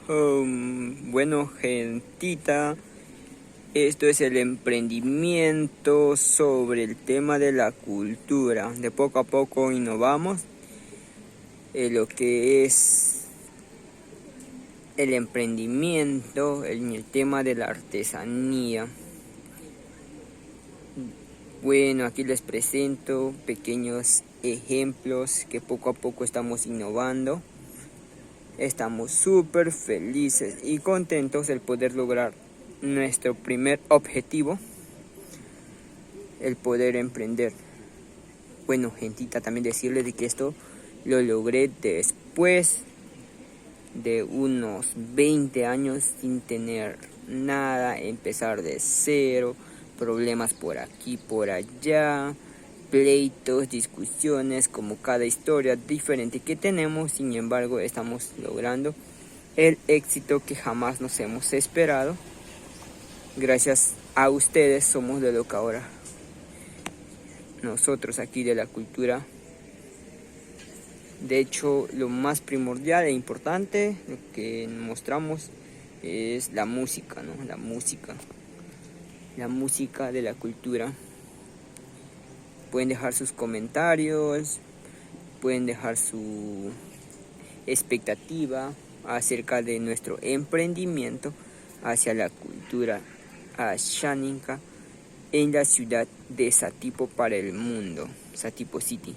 Bueno, gentita, esto es el emprendimiento sobre el tema de la cultura. De poco a poco innovamos en lo que es el emprendimiento en el tema de la artesanía. Bueno, aquí les presento pequeños ejemplos que poco a poco estamos innovando. Estamos súper felices y contentos de poder lograr nuestro primer objetivo, el poder emprender. Bueno, gentita, también decirles de que esto lo logré después de unos 20 años sin tener nada, empezar de cero, problemas por aquí, por allá, pleitos, discusiones, como cada historia diferente que tenemos. Sin embargo, estamos logrando el éxito que jamás nos hemos esperado. Gracias a ustedes somos de lo que ahora nosotros aquí de la cultura. De hecho, lo más primordial e importante, lo que mostramos es la música, ¿no? La música de la cultura. Pueden dejar sus comentarios, pueden dejar su expectativa acerca de nuestro emprendimiento hacia la cultura asháninka en la ciudad de Satipo para el mundo, Satipo City.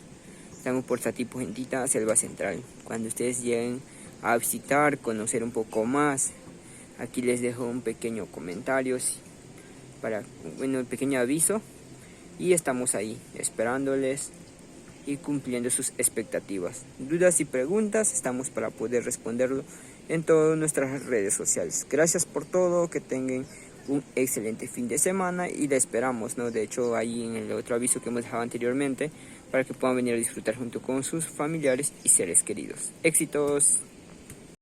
Estamos por Satipo, gentita, Selva Central. Cuando ustedes lleguen a visitar, conocer un poco más, aquí les dejo un pequeño comentario un pequeño aviso, y estamos ahí esperándoles y cumpliendo sus expectativas. Dudas y preguntas, estamos para poder responderlo en todas nuestras redes sociales. Gracias por todo, que tengan un excelente fin de semana y la esperamos, ¿no? De hecho, ahí en el otro aviso que hemos dejado anteriormente, para que puedan venir a disfrutar junto con sus familiares y seres queridos. Éxitos.